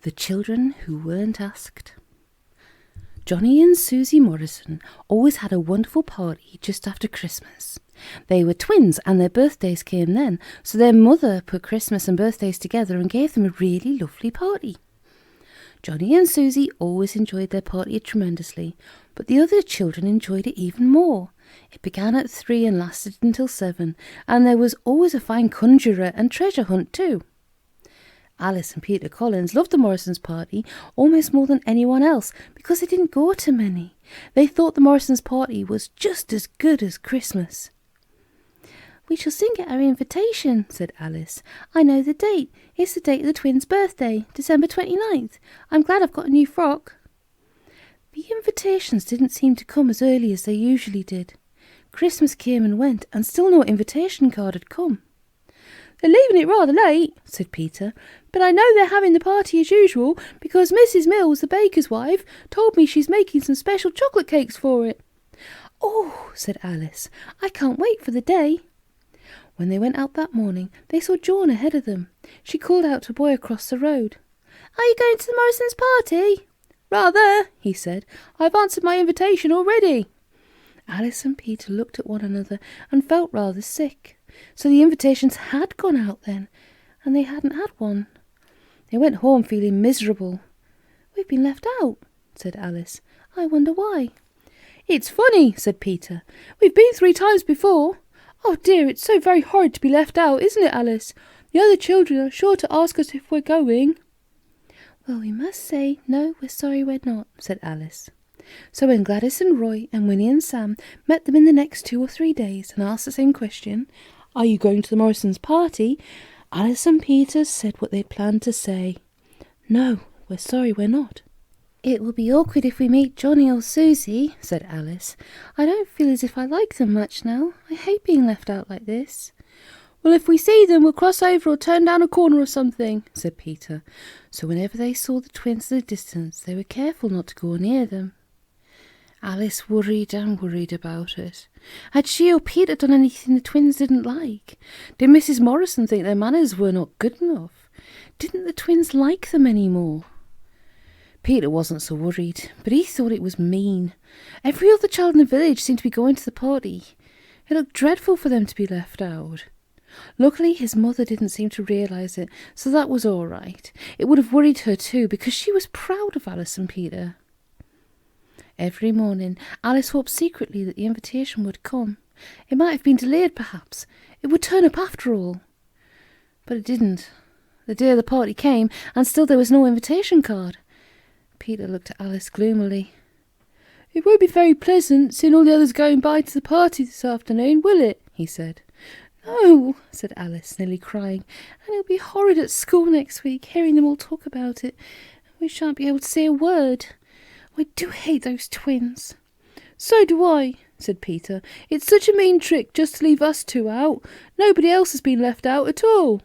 The Children Who Weren't Asked. Johnny and Susie Morrison always had a wonderful party just after Christmas. They were twins and their birthdays came then, so their mother put Christmas and birthdays together and gave them a really lovely party. Johnny and Susie always enjoyed their party tremendously, but the other children enjoyed it even more. It began at 3 and lasted until 7, and there was always a fine conjurer and treasure hunt too. Alice and Peter Collins loved the Morrisons' party almost more than anyone else because they didn't go to many. They thought the Morrisons' party was just as good as Christmas. "We shall soon get our invitation," said Alice. "I know the date. It's the date of the twins' birthday, December 29th. I'm glad I've got a new frock." The invitations didn't seem to come as early as they usually did. Christmas came and went, and still no invitation card had come. "They're leaving it rather late," said Peter, "but I know they're having the party as usual because Mrs. Mills, the baker's wife, told me she's making some special chocolate cakes for it." "Oh," said Alice, "I can't wait for the day." When they went out that morning, they saw John ahead of them. She called out to a boy across the road. "Are you going to the Morrisons' party?" "Rather," he said. "I've answered my invitation already." Alice and Peter looked at one another and felt rather sick. So the invitations had gone out then, and they hadn't had one. They went home feeling miserable. "We've been left out," said Alice. "I wonder why." "It's funny," said Peter. "We've been 3 times before. Oh dear, it's so very horrid to be left out, isn't it, Alice? The other children are sure to ask us if we're going." "Well, we must say, no, we're sorry we're not," said Alice. So when Gladys and Roy and Winnie and Sam met them in the next 2 or 3 days and asked the same question, "Are you going to the Morrisons' party?" Alice and Peter said what they planned to say. "No, we're sorry we're not." "It will be awkward if we meet Johnny or Susie," said Alice. "I don't feel as if I like them much now. I hate being left out like this." "Well, if we see them, we'll cross over or turn down a corner or something," said Peter. So whenever they saw the twins at a distance, they were careful not to go near them. Alice worried and worried about it. Had she or Peter done anything the twins didn't like? Did Mrs. Morrison think their manners were not good enough? Didn't the twins like them any more? Peter wasn't so worried, but he thought it was mean. Every other child in the village seemed to be going to the party. It looked dreadful for them to be left out. Luckily, his mother didn't seem to realise it, so that was all right. It would have worried her too, because she was proud of Alice and Peter. Every morning, Alice hoped secretly that the invitation would come. It might have been delayed, perhaps. It would turn up after all. But it didn't. The day of the party came, and still there was no invitation card. Peter looked at Alice gloomily. "It won't be very pleasant, seeing all the others going by to the party this afternoon, will it?" he said. "No," said Alice, nearly crying. "And it'll be horrid at school next week, hearing them all talk about it. We shan't be able to say a word. I do hate those twins." "So do I," said Peter. "It's such a mean trick just to leave us 2 out. Nobody else has been left out at all."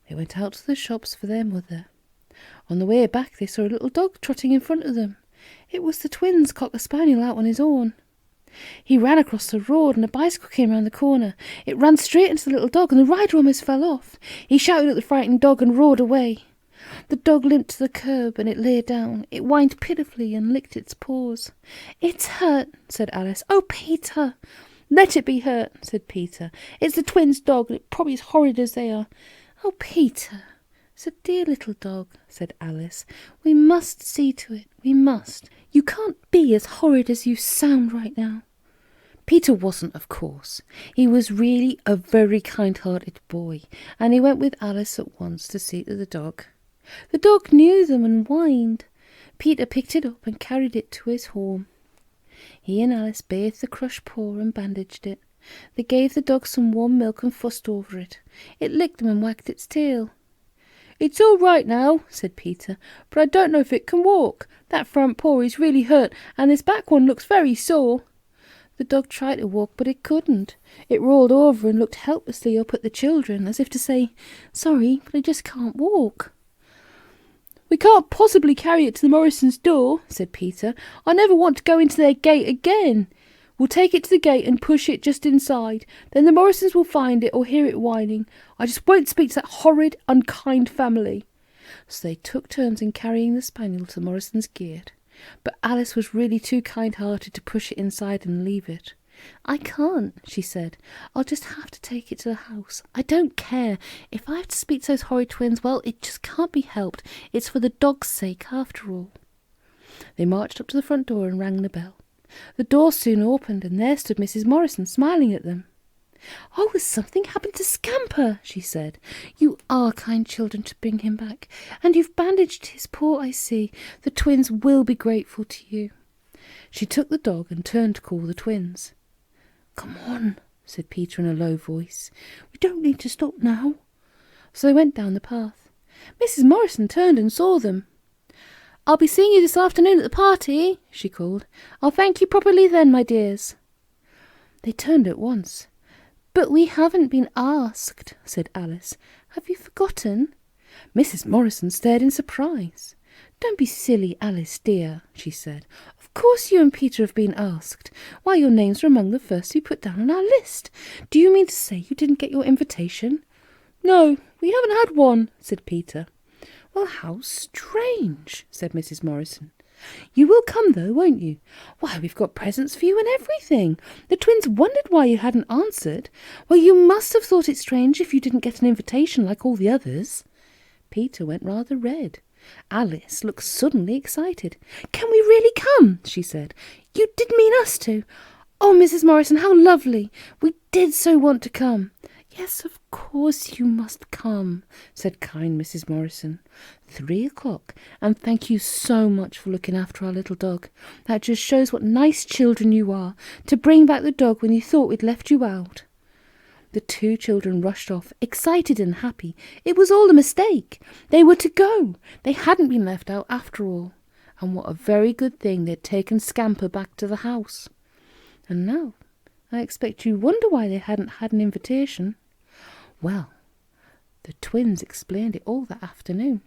They went out to the shops for their mother. On the way back they saw a little dog trotting in front of them. It was the twins' cocker-spaniel out on his own. He ran across the road and a bicycle came round the corner. It ran straight into the little dog and the rider almost fell off. He shouted at the frightened dog and roared away. The dog limped to the curb and it lay down. It whined pitifully and licked its paws. "It's hurt," said Alice. "Oh, Peter!" "Let it be hurt," said Peter. "It's the twins' dog and it's probably as horrid as they are." "Oh, Peter! It's a dear little dog," said Alice. "We must see to it. We must. You can't be as horrid as you sound right now." Peter wasn't, of course. He was really a very kind-hearted boy, and he went with Alice at once to see to the dog. The dog knew them and whined. Peter picked it up and carried it to his home. He and Alice bathed the crushed paw and bandaged it. They gave the dog some warm milk and fussed over it. It licked them and wagged its tail. "It's all right now," said Peter, "but I don't know if it can walk. That front paw is really hurt, and this back one looks very sore." The dog tried to walk, but it couldn't. It rolled over and looked helplessly up at the children, as if to say, "Sorry, but I just can't walk." "We can't possibly carry it to the Morrisons' door," said Peter. "I never want to go into their gate again. We'll take it to the gate and push it just inside. Then the Morrisons will find it or hear it whining. I just won't speak to that horrid, unkind family." So they took turns in carrying the spaniel to Morrison's gate. But Alice was really too kind-hearted to push it inside and leave it. "I can't," she said. "I'll just have to take it to the house. I don't care. If I have to speak to those horrid twins, well, it just can't be helped. It's for the dog's sake, after all." They marched up to the front door and rang the bell. The door soon opened, and there stood Mrs. Morrison, smiling at them. "Oh, has something happened to Scamper?" she said. "You are kind children to bring him back, and you've bandaged his paw, I see. The twins will be grateful to you." She took the dog and turned to call the twins. "Come on," said Peter in a low voice. "We don't need to stop now." So they went down the path. Mrs. Morrison turned and saw them. "I'll be seeing you this afternoon at the party," she called. "I'll thank you properly then, my dears." They turned at once. "But we haven't been asked," said Alice. "Have you forgotten?" Mrs. Morrison stared in surprise. "Don't be silly, Alice dear," she said. "Of course you and Peter have been asked. Why, your names are among the first to be put down on our list. Do you mean to say you didn't get your invitation?" "No, we haven't had one," said Peter. "Well, how strange," said Mrs. Morrison. "You will come, though, won't you? Why, we've got presents for you and everything. The twins wondered why you hadn't answered. Well, you must have thought it strange if you didn't get an invitation like all the others." Peter went rather red. Alice looked suddenly excited. "Can we really come?" she said. "You did mean us to? Oh, Mrs. Morrison, how lovely! We did so want to come." "Yes, of course you must come," said kind Mrs. Morrison. 3 o'clock, and thank you so much for looking after our little dog. That just shows what nice children you are, to bring back the dog when you thought we'd left you out. The 2 children rushed off, excited and happy. It was all a mistake. They were to go. They hadn't been left out after all. And what a very good thing they'd taken Scamper back to the house. And now, I expect you wonder why they hadn't had an invitation. Well, the twins explained it all that afternoon.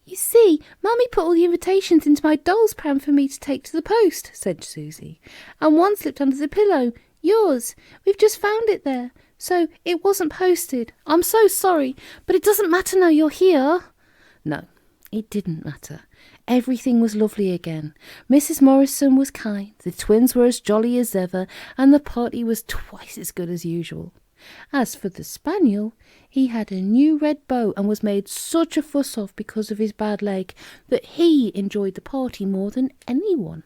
"You see, Mummy put all the invitations into my doll's pram for me to take to the post," said Susie, "and one slipped under the pillow. Yours. We've just found it there, so it wasn't posted. I'm so sorry, but it doesn't matter now you're here." No, it didn't matter. Everything was lovely again. Mrs. Morrison was kind, the twins were as jolly as ever, and the party was twice as good as usual. As for the spaniel, he had a new red bow and was made such a fuss of because of his bad leg that he enjoyed the party more than anyone.